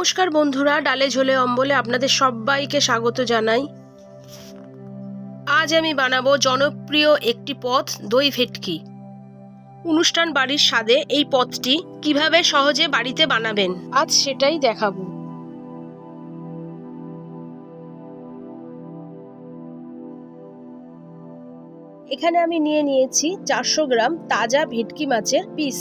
নমস্কার বন্ধুরা, ডালে ঝোলে অম্বলে আপনাদের সবাইকে স্বাগত জানাই। আজ আমি বানাবো জনপ্রিয় একটি পদ, দই ভেটকি। অনুষ্ঠান বাড়ির স্বাদে এই পদটি কিভাবে সহজে বাড়িতে বানাবেন আজ সেটাই দেখাবো। এখানে আমি নিয়ে নিয়েছি 400 গ্রাম তাজা ভেটকি মাছের পিস।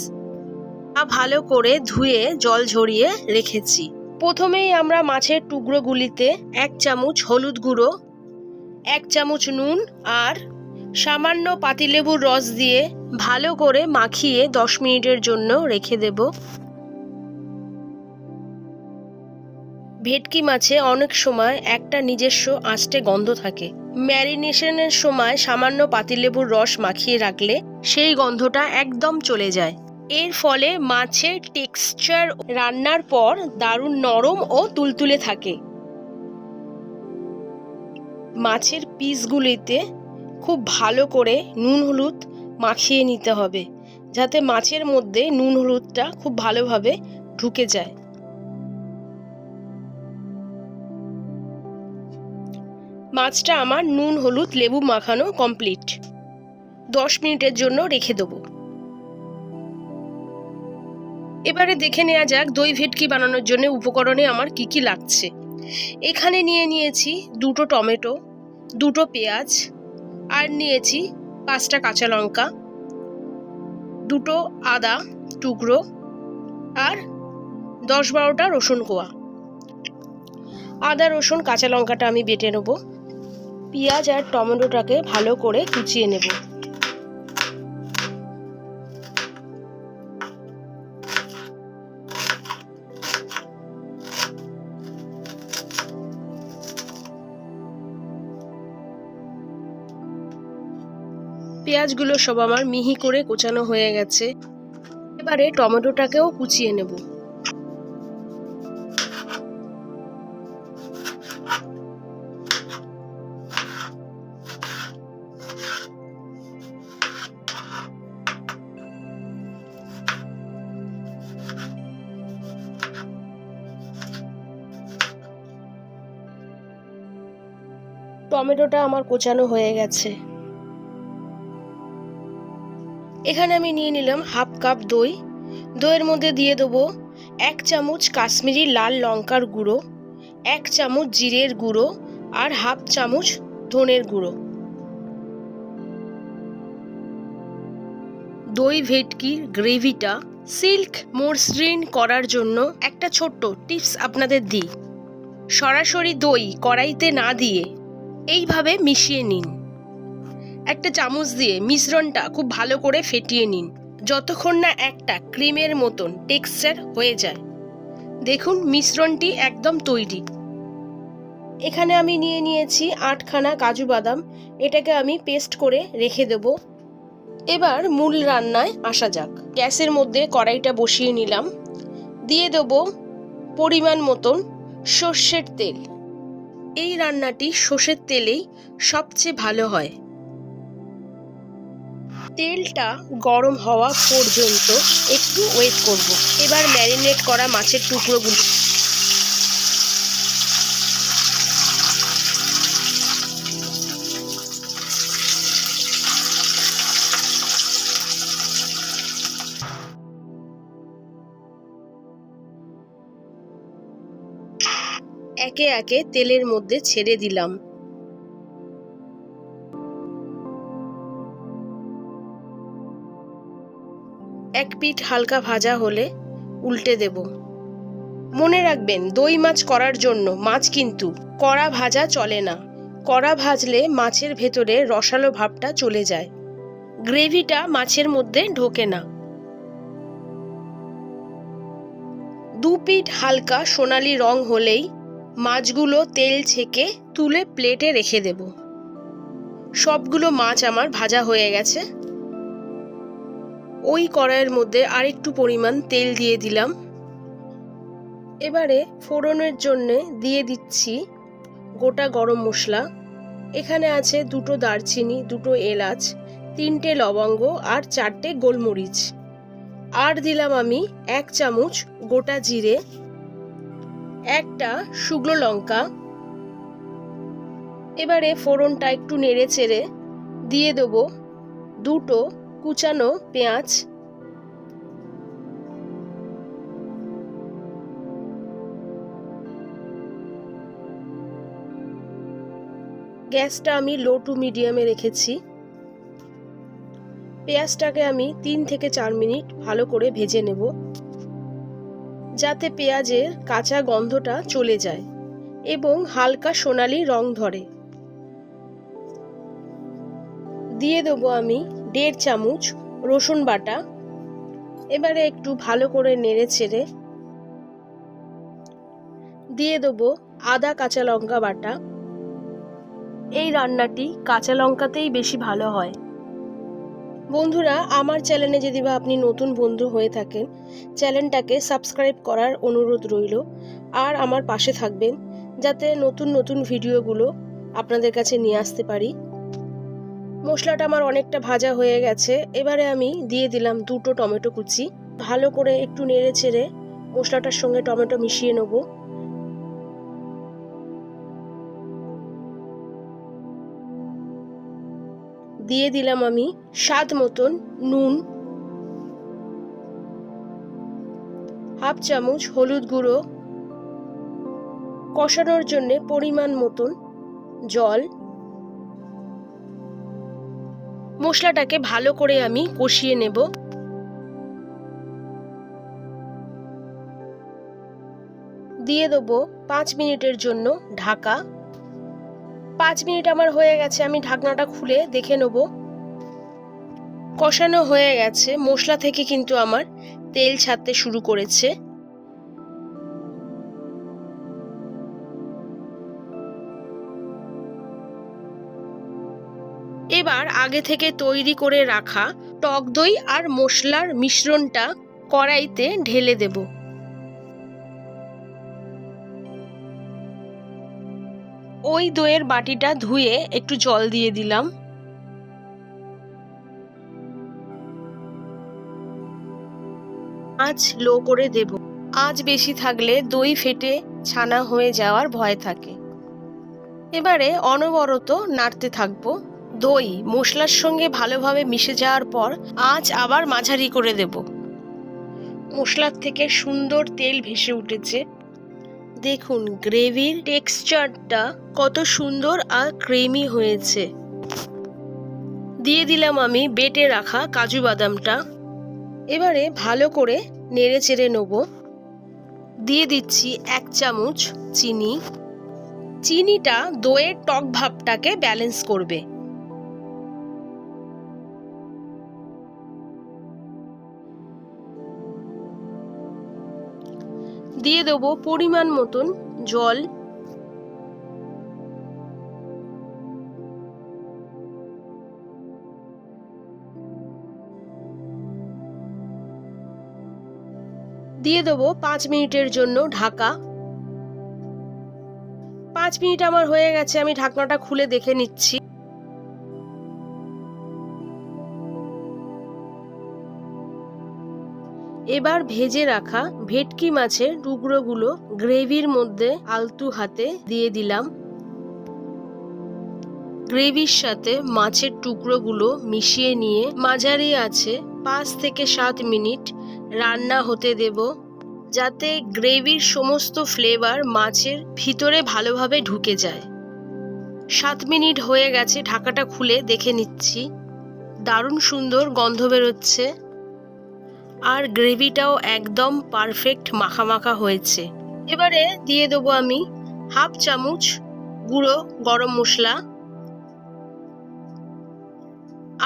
ভালো করে ধুয়ে জল ঝরিয়ে রেখেছি। প্রথমেই আমরা মাছের টুকরোগুলিতে 1 চামচ হলুদ গুঁড়ো, 1 চামচ নুন আর সামান্য পাতিলেবুর রস দিয়ে ভালো করে মাখিয়ে 10 মিনিটের জন্য রেখে দেব। ভেটকি মাছে অনেক সময় একটা নিজস্ব আঁচটে গন্ধ থাকে। ম্যারিনেশনের সময় সামান্য পাতিলেবুর রস মাখিয়ে রাখলে সেই গন্ধটা একদম চলে যায়। এর ফলে মাছের টেক্সচার রান্নার পর দারুণ নরম ও তুলতুলে থাকে। মাছের পিসগুলিতে খুব ভালো করে নুন হলুদ মাখিয়ে নিতে হবে, যাতে মাছের মধ্যে নুন হলুদটা খুব ভালোভাবে ঢুকে যায়। মাছটা আমার নুন হলুদ লেবু মাখানো কমপ্লিট। 10 মিনিটের জন্য রেখে দেবো। এবারে দেখে নেওয়া যাক দই ভেটকি বানানোর জন্য উপকরণে আমার কি কি লাগছে। এখানে নিয়ে নিয়েছি 2টো টমেটো, 2টো পেঁয়াজ, আর নিয়েছি 5টা কাঁচা লঙ্কা, 2টো আদা টুকরো আর 10-12টা রসুন কোয়া। আদা রসুন কাঁচা লঙ্কাটা আমি বেটে নেব। পেঁয়াজ আর টমেটোটাকে ভালো করে কুচিয়ে নেব। পেঁয়াজগুলো সব আমার মিহি করে কোচানো হয়ে গেছে। এবারে টমেটোটাকেও কুচিয়ে নেব। টমেটোটা আমার কোচানো হয়ে গেছে। এখানে আমি নিয়ে নিলাম 1/2 কাপ দই। দইয়ের মধ্যে দিয়ে দেবো 1 চামচ কাশ্মীরি লাল লঙ্কার গুঁড়ো, 1 চামচ জিরের গুঁড়ো আর 1/2 চামচ ধনের গুঁড়ো। দই ভেটকির গ্রেভিটা সিল্ক মসৃণ করার জন্য একটা ছোট্ট টিপস আপনাদের দিই। সরাসরি দই কড়াইতে না দিয়ে এইভাবে মিশিয়ে নিন। একটা চামচ দিয়ে মিশ্রণটা খুব ভালো করে ফেটিয়ে নিন, যতক্ষণ না একটা ক্রিমের মতন টেক্সচার হয়ে যায়। দেখুন মিশ্রণটি একদম তৈরি। এখানে আমি নিয়ে নিয়েছি 8খানা কাজু বাদাম। এটাকে আমি পেস্ট করে রেখে দেব। এবার মূল রান্নায় আসা যাক। গ্যাসের মধ্যে কড়াইটা বসিয়ে নিলাম। দিয়ে দেব পরিমাণ মতন সর্ষের তেল। এই রান্নাটি সর্ষের তেলেই সবচেয়ে ভালো হয়। তেলটা গরম হওয়া পর্যন্ত একটু ওয়েট করব। এবার ম্যারিনেট করা মাছের টুকরোগুলো একে একে তেলের মধ্যে ছেড়ে দিলাম। এক পিঠ হালকা ভাজা হলে উল্টে দেব। মনে রাখবেন, দই মাছ করার জন্য মাছ কিন্তু কড়া ভাজা চলে না। কড়া ভাজলে মাছের ভেতরে রসালো ভাবটা চলে যায়, গ্রেভিটা মাছের মধ্যে ঢোকে না। 2 পিঠ হালকা সোনালি রং হলেই মাছগুলো তেল ছেঁকে তুলে প্লেটে রেখে দেব। সবগুলো মাছ আমার ভাজা হয়ে গেছে। ওই কড়াইয়ের মধ্যে আরেকটু পরিমাণ তেল দিয়ে দিলাম। এবারে ফোড়নের জন্য দিয়ে দিচ্ছি গোটা গরম মশলা। এখানে আছে 2টো দারচিনি, 2টো এলাচ, 3টে লবঙ্গ আর 4টে গোলমরিচ। আর দিলাম আমি 1 চামচ গোটা জিরে। একটা শুকনো লঙ্কা। এবারে ফোড়নটা একটু নেড়ে চেড়ে দিয়ে দেবো দুটো কুচানো পেঁয়াজ। গ্যাসটা আমি লো টু মিডিয়ামে রেখেছি। পেঁয়াজটাকে আমি 3 থেকে 4 মিনিট ভালো করে ভেজে নেব, যাতে পেঁয়াজের কাঁচা গন্ধটা চলে যায় এবং হালকা সোনালি রং ধরে। দিয়ে দেবো আমি 1.5 চামচ রসুন বাটা। এবারে একটু ভালো করে নেড়ে চেড়ে দিয়ে দেবো আদা কাঁচা লঙ্কা বাটা। এই রান্নাটি কাঁচা লঙ্কাতেই বেশি ভালো হয়। বন্ধুরা, আমার চ্যানেলে যদি বা আপনি নতুন বন্ধু হয়ে থাকেন, চ্যানেলটাকে সাবস্ক্রাইব করার অনুরোধ রইল আর আমার পাশে থাকবেন, যাতে নতুন নতুন ভিডিওগুলো আপনাদের কাছে নিয়ে আসতে পারি। মশলাটা আমার অনেকটা ভাজা হয়ে গেছে। এবারে আমি দিয়ে দিলাম দুটো টমেটো কুচি। ভালো করে একটু নেড়ে চেড়ে মশলাটার সঙ্গে টমেটো মিশিয়ে নেব। দিয়ে দিলাম আমি স্বাদ মতন নুন, 1/2 চামচ হলুদ গুঁড়ো, কষানোর জন্য পরিমাণ মতন জল। মশলাটাকে ভালো করে আমি কষিয়ে নেব। দিয়ে দেবো 5 মিনিটের জন্য ঢাকা। 5 মিনিট আমার হয়ে গেছে, আমি ঢাকনাটা খুলে দেখে নেব। কষানো হয়ে গেছে, মশলা থেকে কিন্তু আমার তেল ছাড়তে শুরু করেছে। এবার আগে থেকে তৈরি করে রাখা টক দই আর মশলার মিশ্রণটা কড়াইতে ঢেলে দেব। ওই দইয়ের বাটিটা ধুয়ে একটু জল দিয়ে দিলাম। আঁচ লো করে দেব। আঁচ বেশি থাকলে দই ফেটে ছানা হয়ে যাওয়ার ভয় থাকে। এবারে অনবরত নাড়তে থাকবো। দই মশলার সঙ্গে ভালোভাবে মিশে যাওয়ার পর আঁচ আবার মাঝারি করে দেব। মশলার থেকে সুন্দর তেল ভেসে উঠেছে। দেখুন গ্রেভির টেক্সচারটা কত সুন্দর আর ক্রিমি হয়েছে। দিয়ে দিলাম আমি বেটে রাখা কাজু বাদামটা। এবারে ভালো করে নেড়ে চেড়ে নেব। দিয়ে দিচ্ছি 1 চামচ চিনি। চিনিটা দইয়ের টক ভাবটাকে ব্যালেন্স করবে। দিয়ে দেবো পরিমাণ মতন জল। দিয়ে দেবো 5 মিনিটের জন্য ঢাকা। 5 মিনিট আমার হয়ে গেছে, আমি ঢাকনাটা খুলে দেখে নিচ্ছি। এবার ভেজে রাখা ভেটকি মাছের টুকরোগুলো গ্রেভির মধ্যে আলতু হাতে দিয়ে দিলাম। গ্রেভির সাথে মাছের টুকরোগুলো মিশিয়ে নিয়ে মাঝারি আছে 5 থেকে 7 মিনিট রান্না হতে দেব, যাতে গ্রেভির সমস্ত ফ্লেভার মাছের ভিতরে ভালোভাবে ঢুকে যায়। 7 মিনিট হয়ে গেছে, ঢাকাটা খুলে দেখে নিচ্ছি। দারুণ সুন্দর গন্ধ বেরোচ্ছে আর গ্রেভিটাও একদম পারফেক্ট মাখা মাখা হয়েছে। এবারে দিয়ে দেবো আমি 1/2 চামচ গুঁড়ো গরম মশলা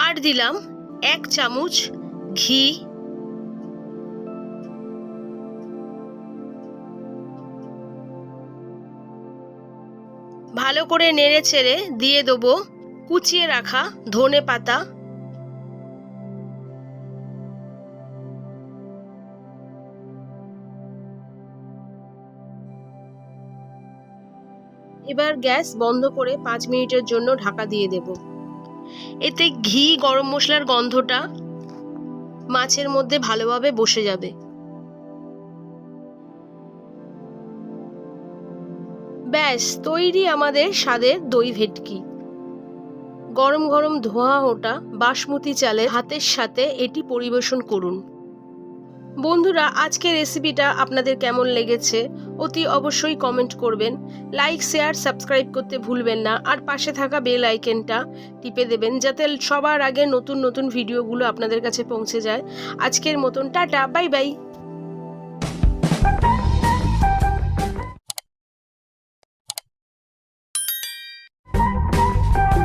আর দিলাম 1 চামচ ঘি। ভালো করে নেড়ে চেড়ে দিয়ে দেবো কুচিয়ে রাখা ধনে পাতা। এবার গ্যাস বন্ধ করে 5 মিনিটের জন্য ঢাকা দিয়ে দেব। এতে ঘি গরম মশলার গন্ধটা মাছের মধ্যে ভালোভাবে বসে যাবে। ব্যাস তৈরি আমাদের স্বাদের দই ভেটকি। গরম গরম ধোঁয়া ওঠা বাসমতি চালের ভাতের সাথে এটি পরিবেশন করুন। বন্ধুরা, আজকের রেসিপিটা আপনাদের কেমন লেগেছে অতি অবশ্যই কমেন্ট করবেন। লাইক, শেয়ার, সাবস্ক্রাইব করতে ভুলবেন না। আর পাশে থাকা বেল আইকনটা টিপে দেবেন যাতে সবার আগে নতুন নতুন ভিডিওগুলো আপনাদের কাছে পৌঁছে যায়। আজকের মতন টাটা, বাই বাই।